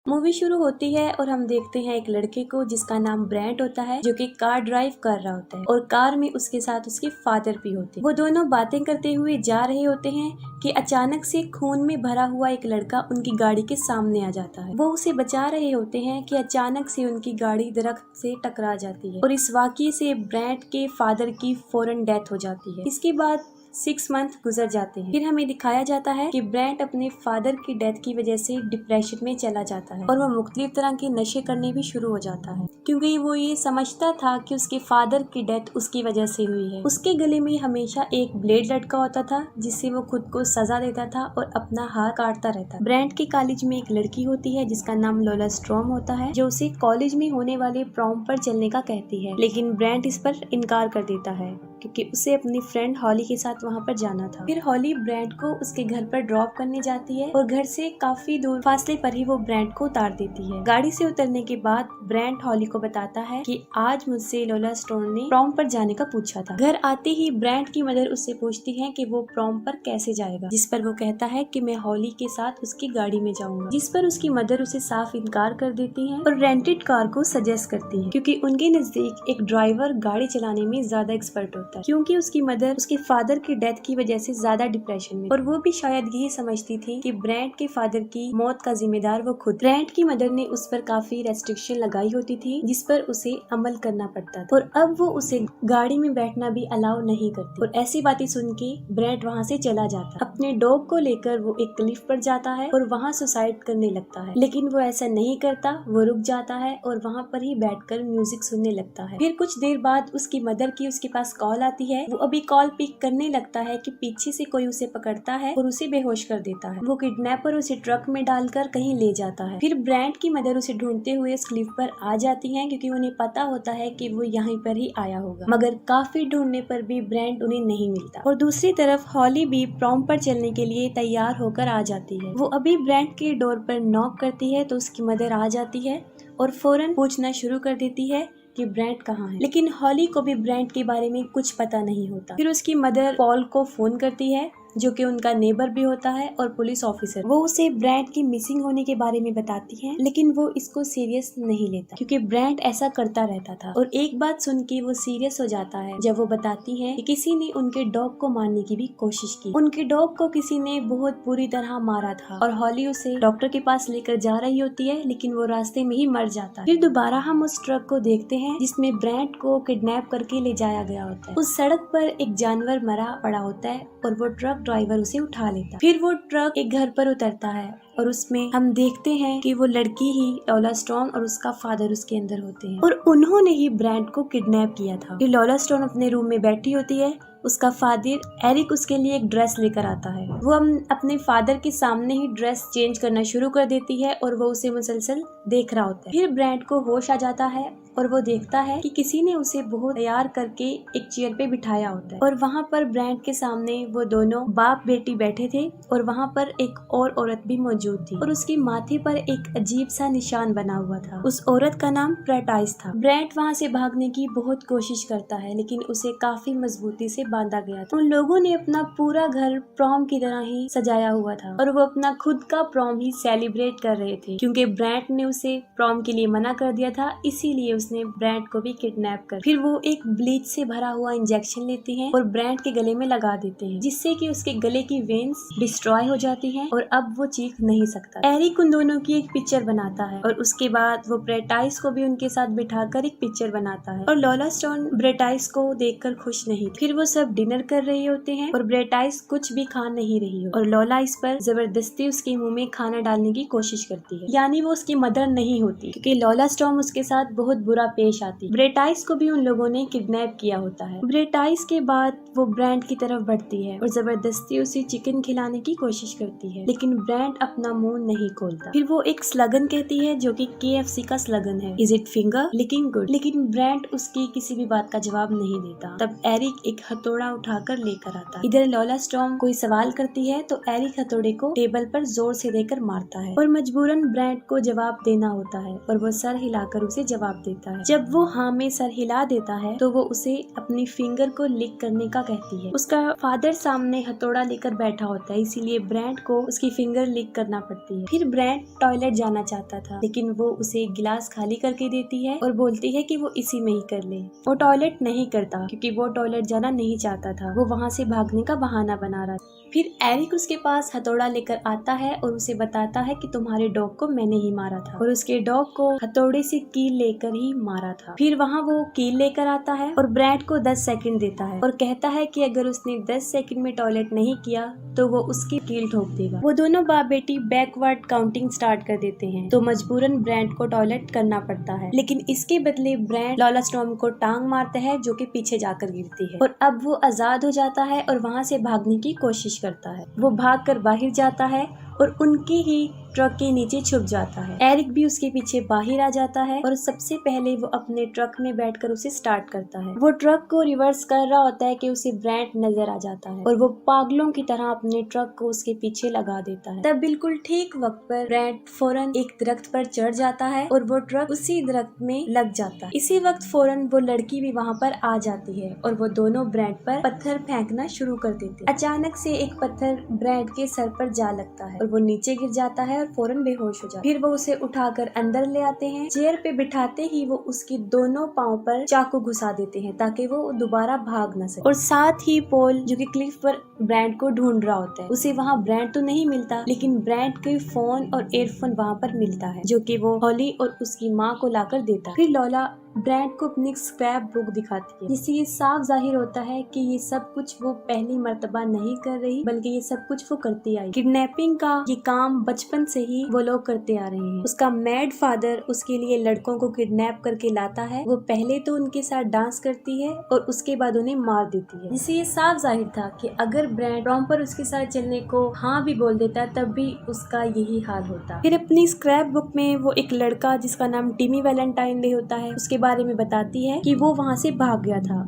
Movie शुरू होती है और हम देखते हैं एक लड़के को जिसका नाम ब्रेंट होता है, जो कि कार ड्राइव कर रहा होता है और कार में उसके साथ उसके फादर भी होते हैं। वो दोनों बातें करते हुए जा रहे होते हैं कि अचानक से खून में भरा हुआ एक लड़का उनकी गाड़ी के सामने आ जाता है। वो उसे बचा रहे होते हैं कि अचानक से उनकी गाड़ी दरख्त से टकरा जाती है और इस वाकये से ब्रेंट के फादर की फौरन डेथ हो जाती है। इसके बाद 6 मंथ गुजर जाते हैं। फिर हमें दिखाया जाता है कि ब्रेंट अपने फादर की डेथ की वजह से डिप्रेशन में चला जाता है और वो मुख्तलिफ तरह के नशे करने भी शुरू हो जाता है, क्योंकि वो ये समझता था कि उसके फादर की डेथ उसकी वजह से हुई है। उसके गले में हमेशा एक ब्लेड लटका होता था जिससे वो खुद को सजा देता था और अपना हाथ काटता रहता। ब्रेंट के कॉलेज में एक लड़की होती है जिसका नाम लोला स्ट्रॉम होता है, जो उसे कॉलेज में होने वाले प्रॉम पर चलने का कहती है, लेकिन ब्रेंट इस पर इनकार कर देता है क्योंकि उसे अपनी फ्रेंड हॉली के साथ वहाँ पर जाना था। फिर हॉली ब्रेंट को उसके घर पर ड्रॉप करने जाती है और घर से काफी दूर फासले पर ही वो ब्रेंट को उतार देती है। गाड़ी से उतरने के बाद ब्रेंट हॉली को बताता है कि आज मुझसे लोला स्टोन ने प्रॉम पर जाने का पूछा था। घर आते ही ब्रेंट की मदर उससे पूछती है कि वो प्रॉम पर कैसे जाएगा, जिस पर वो कहता है कि मैं हॉली के साथ उसकी गाड़ी में जाऊंगा, जिस पर उसकी मदर उसे साफ इनकार कर देती है और रेंटेड कार को सजेस्ट करती है, क्योंकि उनके नजदीक एक ड्राइवर गाड़ी चलाने में ज्यादा एक्सपर्ट होता है, क्योंकि उसकी मदर उसके फादर की डेथ की वजह से ज्यादा डिप्रेशन में, और वो भी शायद यही समझती थी कि ब्रेंट के फादर की मौत का जिम्मेदार वो खुद। ब्रेंट की मदर ने उस पर काफी रेस्ट्रिक्शन लगाई होती थी जिस पर उसे अमल करना पड़ता था, और अब वो उसे गाड़ी में बैठना भी अलाउ नहीं करती। और ऐसी बातें सुन के ब्रेंट वहाँ से चला जाता। अपने डॉग को लेकर वो एक क्लिफ पर जाता है और वहाँ सुसाइड करने लगता है, लेकिन वो ऐसा नहीं करता। वो रुक जाता है और वहाँ पर ही बैठकर म्यूजिक सुनने लगता है। फिर कुछ देर बाद उसकी मदर की उसके पास कॉल आती है। वो अभी कॉल पिक करने लगता है कि पीछे से कोई उसे पकड़ता है और उसे बेहोश कर देता है। वो किडनैपर उसे ट्रक में डालकर कहीं ले जाता है। फिर ब्रेंट की मदर उसे ढूंढते हुए इस क्लिफ पर आ जाती है, क्योंकि उन्हें पता होता है कि वो यहीं पर ही आया होगा, मगर काफी ढूंढने पर भी ब्रेंट उन्हें नहीं मिलता। और दूसरी तरफ हॉली भी प्रॉम पर चलने के लिए तैयार होकर आ जाती है। वो अभी ब्रेंट के डोर पर नॉक करती है तो उसकी मदर आ जाती है और फौरन पूछना शुरू कर देती है कि ब्रेंट कहाँ है, लेकिन हॉली को भी ब्रेंट के बारे में कुछ पता नहीं होता। फिर उसकी मदर पॉल को फोन करती है, जो कि उनका नेबर भी होता है और पुलिस ऑफिसर। वो उसे ब्रेंट की मिसिंग होने के बारे में बताती है, लेकिन वो इसको सीरियस नहीं लेता क्योंकि ब्रेंट ऐसा करता रहता था। और एक बात सुन के वो सीरियस हो जाता है जब वो बताती है कि किसी ने उनके डॉग को मारने की भी कोशिश की। उनके डॉग को किसी ने बहुत बुरी तरह मारा था और हॉली उसे डॉक्टर के पास लेकर जा रही होती है, लेकिन वो रास्ते में ही मर जाता है। फिर दोबारा हम उस ट्रक को देखते हैं जिसमें ब्रेंट को किडनैप करके ले जाया गया होता है। उस सड़क पर एक जानवर मरा पड़ा होता है और वो ट्रक ड्राइवर उसे उठा लेता। फिर वो ट्रक एक घर पर उतरता है और उसमें हम देखते हैं कि वो लड़की ही लोला स्टोन और उसका फादर उसके अंदर होते हैं और उन्होंने ही ब्रेंट को किडनैप किया था। फिर लोला स्टोन अपने रूम में बैठी होती है। उसका फादर एरिक उसके लिए एक ड्रेस लेकर आता है। वो हम अपने फादर के सामने ही ड्रेस चेंज करना शुरू कर देती है और वो उसे मुसलसल देख रहा होता है। फिर ब्रेंट को होश आ जाता है और वो देखता है कि किसी ने उसे बहुत तैयार करके एक चेयर पे बिठाया होता है और वहाँ पर ब्रेंट के सामने वो दोनों बाप बेटी बैठे थे और वहाँ पर एक और औरत भी मौजूद थी और उसके माथे पर एक अजीब सा निशान बना हुआ था। उस औरत का नाम प्रेटाइस था। ब्रेंट वहाँ से भागने की बहुत कोशिश करता है, लेकिन उसे काफी मजबूती से बांधा गया था। उन लोगों ने अपना पूरा घर प्रॉम की तरह ही सजाया हुआ था और वो अपना खुद का प्रॉम ही सेलिब्रेट कर रहे थे, क्योंकि ब्रेंट ने उसे प्रॉम के लिए मना कर दिया था, इसीलिए उसने ब्रेंट को भी किडनैप कर। फिर वो एक ब्लीच से भरा हुआ इंजेक्शन लेते हैं और ब्रेंट के गले में लगा देते हैं, जिससे कि उसके गले की वेन्स डिस्ट्रॉय हो जाती हैं और अब वो चीख नहीं सकता। एरिक उन दोनों की एक पिक्चर बनाता है और उसके बाद वो ब्रेटाइस को भी उनके साथ बिठाकर एक पिक्चर बनाता है और लोला स्टोन ब्रेटाइस को देखकर खुश नहीं। फिर वो सब डिनर कर रहे होते हैं और ब्रेटाइस कुछ भी खा नहीं रही हो और लोला इस पर जबरदस्ती उसके मुंह में खाना डालने की कोशिश करती है, यानी वो उसकी मदर नहीं होती, क्योंकि लोला स्टॉर्म उसके साथ बहुत बुरा पेश आती। ब्रेटाइस को भी उन लोगों ने किडनैप किया होता है। ब्रेटाइस के बाद वो ब्रेंट की तरफ बढ़ती है और जबरदस्ती उसे चिकन खिलाने की कोशिश करती है, लेकिन ब्रेंट अपना मुंह नहीं खोलता। फिर वो एक स्लगन कहती है जो कि KFC का स्लगन है, is it finger licking good, लेकिन ब्रेंट उसकी किसी भी बात का जवाब नहीं देता। तब एरिक एक हथौड़ा उठाकर लेकर आता है। इधर लॉला स्टॉर्म कोई सवाल करती है तो एरिक हथौड़े को टेबल पर जोर से देकर मारता है और मजबूरन ब्रैंड को जवाब देना होता है और वो सर हिलाकर उसे जवाब देता है। जब वो हाँ में सर हिला देता है तो वो उसे अपनी फिंगर को लिक करने का कहती है। उसका फादर सामने हथौड़ा लेकर बैठा होता है, इसीलिए ब्रैंड को उसकी फिंगर लिक करना पड़ती है। फिर ब्रैंड टॉयलेट जाना चाहता था लेकिन वो उसे गिलास खाली करके देती है और बोलती है कि वो इसी में ही कर ले। वो टॉयलेट नहीं करता क्योंकि वो टॉयलेट जाना नहीं चाहता था, वो वहाँ से भागने का बहाना बना रहा था। फिर एरिक उसके पास हथौड़ा लेकर आता है और उसे बताता है कि तुम्हारे डॉग को मैंने ही मारा था और उसके डॉग को हथौड़े से कील लेकर ही मारा था। फिर वहाँ वो कील लेकर आता है और ब्रैंड को 10 सेकंड देता है और कहता है कि अगर उसने 10 सेकंड में टॉयलेट नहीं किया तो वो उसकी कील ठोक देगा। वो दोनों बाप बेटी बैकवर्ड काउंटिंग स्टार्ट कर देते हैं तो मजबूरन ब्रैंड को टॉयलेट करना पड़ता है, लेकिन इसके बदले ब्रैंड लॉला स्टॉर्म को टांग मारता है जो कि पीछे जाकर गिरती है और अब वो आजाद हो जाता है और वहाँ से भागने की कोशिश करता है। वो भागकर बाहर जाता है और उनकी ही ट्रक के नीचे छुप जाता है। एरिक भी उसके पीछे बाहर आ जाता है और सबसे पहले वो अपने ट्रक में बैठकर उसे स्टार्ट करता है। वो ट्रक को रिवर्स कर रहा होता है कि उसे ब्रैंड नजर आ जाता है और वो पागलों की तरह अपने ट्रक को उसके पीछे लगा देता है। तब बिल्कुल ठीक वक्त पर ब्रैंड फौरन एक दरख्त पर चढ़ जाता है और वो ट्रक उसी दरख्त में लग जाता है। इसी वक्त फौरन वो लड़की भी वहाँ पर आ जाती है और वो दोनों ब्रैंड पर पत्थर फेंकना शुरू कर देते हैं। अचानक से एक पत्थर ब्रैंड के सर पर जा लगता है और वो नीचे गिर जाता है और फौरन बेहोश हो जाता है। फिर वो उसे उठाकर अंदर ले आते हैं। चेयर पे बिठाते ही वो उसके दोनों पाँव पर चाकू घुसा देते हैं ताकि वो दोबारा भाग न सके। और साथ ही पॉल जो कि क्लिफ पर ब्रैंड को ढूंढ रहा होता है, उसे वहाँ ब्रैंड तो नहीं मिलता लेकिन ब्रैंड के फोन और एयरफोन वहाँ पर मिलता है जो कि वो हॉली और उसकी माँ को लाकर देता है। फिर लॉला ब्रैंड को अपनी स्क्रैप बुक दिखाती है जिससे ये साफ जाहिर होता है कि ये सब कुछ वो पहली मर्तबा नहीं कर रही बल्कि ये सब कुछ वो करती आई। किडनैपिंग का ये काम बचपन से ही वो लोग करते आ रहे हैं। उसका मैड फादर उसके लिए लड़कों को किडनैप करके लाता है। वो पहले तो उनके साथ डांस करती है और उसके बाद उन्हें मार देती है, जिससे ये साफ जाहिर था कि अगर ब्रैंड प्रॉपर उसके साथ चलने को हाँ भी बोल देता तब भी उसका यही हाल होता। फिर अपनी स्क्रैप बुक में वो एक लड़का जिसका नाम टिमी वैलेंटाइन डे होता है उसके बारे में बताती है कि वो वहाँ से भाग गया था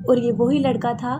और ये वही लड़का था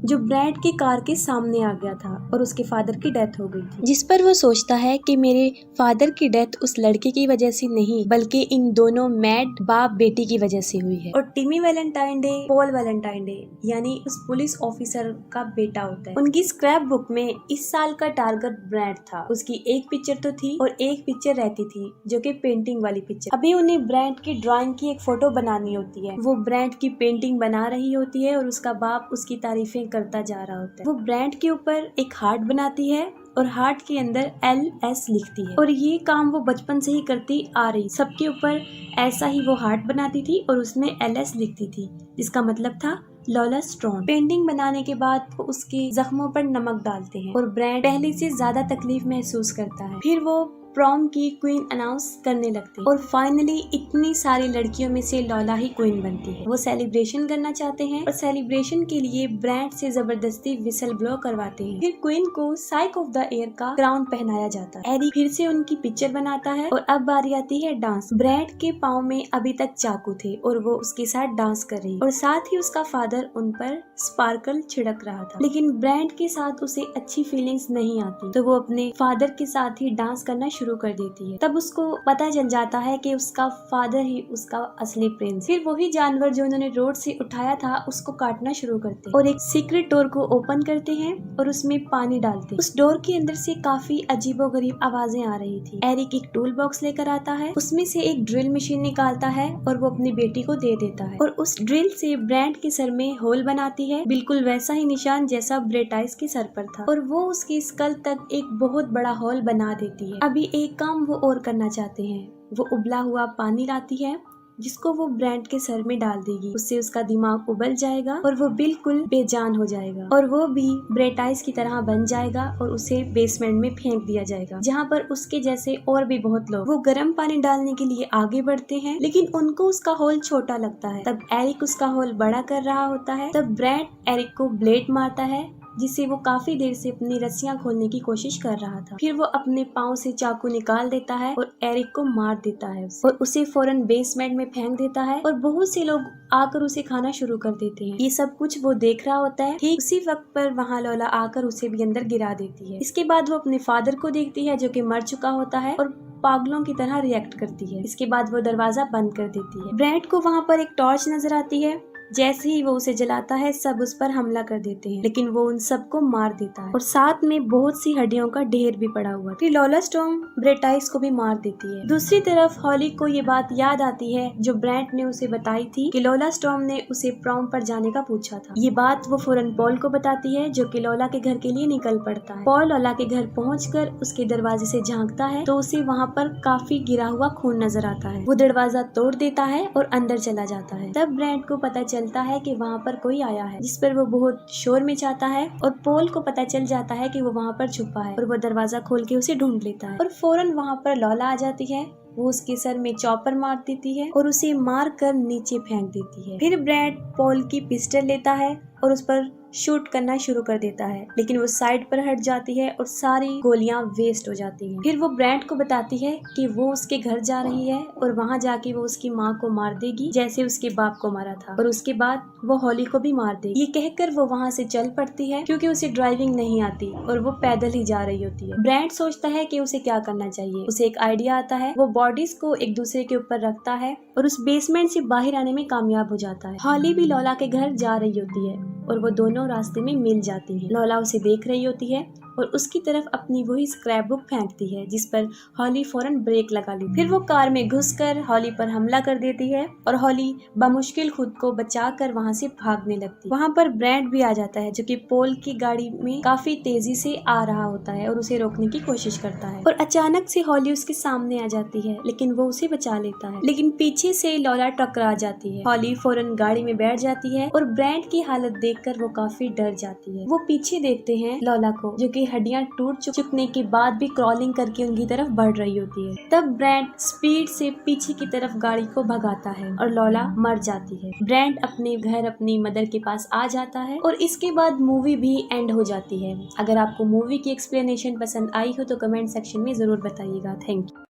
जो ब्रैंड की कार के सामने आ गया था और उसके फादर की डेथ हो गई थी, जिस पर वो सोचता है कि मेरे फादर की डेथ उस लड़के की वजह से नहीं बल्कि इन दोनों मैड बाप बेटी की वजह से हुई है। और टिमी Valentine day Paul Valentine day यानी उस पुलिस ऑफिसर का बेटा होता है। उनकी स्क्रैप बुक में इस साल का टारगेट ब्रैंड था। उसकी एक पिक्चर तो थी और एक पिक्चर रहती थी जो कि पेंटिंग वाली पिक्चर। अभी उन्हें ब्रैंड की ड्राइंग की एक फोटो बनानी होती है। वो ब्रैंड की पेंटिंग बना रही होती है और उसका बाप उसकी तारीफें करता जा रहा होता है। वो ब्रैंड के ऊपर एक हार्ट बनाती है और हार्ट के अंदर LS लिखती है और ये काम वो बचपन से ही करती आ रही। सबके ऊपर ऐसा ही वो हार्ट बनाती थी और उसमें LS लिखती थी जिसका मतलब था लॉला स्टॉर्म। पेंटिंग बनाने के बाद वो उसके जख्मों पर नमक डालते हैं और ब्रैंड पहले से ज्यादा तकलीफ महसूस करता है। फिर वो प्रॉम की क्वीन अनाउंस करने लगते हैं और फाइनली इतनी सारी लड़कियों में से लॉला ही क्वीन बनती है। वो सेलिब्रेशन करना चाहते हैं और सेलिब्रेशन के लिए ब्रैंड से जबरदस्ती विसल ब्लो करवाते हैं। फिर क्वीन को साइक ऑफ द ईयर का क्राउन पहनाया जाता है। एरिक फिर से उनकी पिक्चर बनाता है और अब बारी आती है डांस। ब्रैंड के पाँव में अभी तक चाकू थे और वो उसके साथ डांस कर रही और साथ ही उसका फादर उन पर स्पार्कल छिड़क रहा था, लेकिन ब्रैंड के साथ उसे अच्छी फीलिंग्स नहीं आती तो वो अपने फादर के साथ ही डांस करना शुरू कर देती है। तब उसको पता चल जाता है कि उसका फादर ही उसका असली प्रिंस। फिर वही जानवर जो उन्होंने रोड से उठाया था उसको काटना शुरू करते हैं और एक सीक्रेट डोर को ओपन करते हैं और उसमें पानी डालते हैं। उस डोर के अंदर से काफी अजीबोगरीब आवाजें आ रही थी। एरिक एक टूल बॉक्स लेकर आता है, उसमें से एक ड्रिल मशीन निकालता है और वो अपनी बेटी को दे देता है और उस ड्रिल से ब्रैंड के सर में होल बनाती है, बिल्कुल वैसा ही निशान जैसा ब्रेटाइस के सर पर था और वो उसकी स्कल तक एक बहुत बड़ा होल बना देती है। अभी एक काम वो और करना चाहते हैं। वो उबला हुआ पानी लाती है जिसको वो ब्रैंड के सर में डाल देगी। उससे उसका दिमाग उबल जाएगा और वो बिल्कुल बेजान हो जाएगा और वो भी ब्रेटाइस की तरह बन जाएगा और उसे बेसमेंट में फेंक दिया जाएगा जहाँ पर उसके जैसे और भी बहुत लोग। वो गर्म पानी डालने के लिए आगे बढ़ते हैं लेकिन उनको उसका होल छोटा लगता है। तब एरिक उसका होल बड़ा कर रहा होता है। तब ब्रैंड एरिक को ब्लेड मारता है जिससे वो काफी देर से अपनी रस्सियां खोलने की कोशिश कर रहा था। फिर वो अपने पाँव से चाकू निकाल देता है और एरिक को मार देता है और उसे फौरन बेसमेंट में फेंक देता है और बहुत से लोग आकर उसे खाना शुरू कर देते हैं। ये सब कुछ वो देख रहा होता है। ठीक उसी वक्त पर वहाँ लोला आकर उसे भी अंदर गिरा देती है। इसके बाद वो अपने फादर को देखती है जो कि मर चुका होता है और पागलों की तरह रिएक्ट करती है। इसके बाद वो दरवाजा बंद कर देती है। ब्रैड को वहाँ पर एक टॉर्च नजर आती है। जैसे ही वो उसे जलाता है सब उस पर हमला कर देते हैं, लेकिन वो उन सबको मार देता है और साथ में बहुत सी हड्डियों का ढेर भी पड़ा हुआ। फिर लोला स्टॉर्म ब्रेटाइस को भी मार देती है। दूसरी तरफ हॉली को ये बात याद आती है जो ब्रैंड ने उसे बताई थी कि लोला स्टॉर्म ने उसे प्रॉम पर जाने का पूछा था। ये बात वो फौरन पॉल को बताती है जो कि लोला के घर के लिए निकल पड़ता है। पॉल लोला के घर पहुंचकर उसके दरवाजे से झांकता है तो उसे वहाँ पर काफी गिरा हुआ खून नजर आता है। वो दरवाजा तोड़ देता है और अंदर चला जाता है। तब ब्रैंड को पता चलता है कि वहाँ पर कोई आया है, जिस पर वो बहुत शोर मचाता है और पॉल को पता चल जाता है कि वो वहाँ पर छुपा है और वो दरवाजा खोल के उसे ढूंढ लेता है और फौरन वहाँ पर लोला आ जाती है। वो उसके सर में चॉपर मार देती है और उसे मार कर नीचे फेंक देती है। फिर ब्रैड पॉल की पिस्टल लेता है और उस पर शूट करना शुरू कर देता है, लेकिन वो साइड पर हट जाती है और सारी गोलियां वेस्ट हो जाती हैं। फिर वो ब्रैंड को बताती है कि वो उसके घर जा रही है और वहां जाके वो उसकी माँ को मार देगी जैसे उसके बाप को मारा था और उसके बाद वो हॉली को भी मार देगी। ये कहकर वो वहां से चल पड़ती है क्योंकि उसे ड्राइविंग नहीं आती और वो पैदल ही जा रही होती है। ब्रैंड सोचता है कि उसे क्या करना चाहिए। उसे एक आइडिया आता है। वो बॉडीज को एक दूसरे के ऊपर रखता है और उस बेसमेंट से बाहर आने में कामयाब हो जाता है। हॉली भी लोला के घर जा रही होती है और वो दोनों रास्ते में मिल जाती हैं। लोला उसे देख रही होती है और उसकी तरफ अपनी वही स्क्रैप बुक फेंकती है जिस पर हॉली फौरन ब्रेक लगा ली। फिर वो कार में घुसकर हॉली पर हमला कर देती है और हॉली बमुश्किल खुद को बचाकर वहां से भागने लगती है। वहां पर ब्रैंड भी आ जाता है जो कि पॉल की गाड़ी में काफी तेजी से आ रहा होता है और उसे रोकने की कोशिश करता है और अचानक से हॉली उसके सामने आ जाती है, लेकिन वो उसे बचा लेता है। लेकिन पीछे से लोला टकरा जाती है। हॉली फौरन गाड़ी में बैठ जाती है और ब्रैंड की हालत देखकर वो काफी डर जाती है। वो पीछे देखते हैं लोला को जो कि हड्डियां टूट चुकने के बाद भी क्रॉलिंग करके उनकी तरफ बढ़ रही होती है। तब ब्रैंड स्पीड से पीछे की तरफ गाड़ी को भगाता है और लोला मर जाती है। ब्रैंड अपने घर अपनी मदर के पास आ जाता है और इसके बाद मूवी भी एंड हो जाती है। अगर आपको मूवी की एक्सप्लेनेशन पसंद आई हो तो कमेंट सेक्शन में जरूर बताइएगा। Thank you.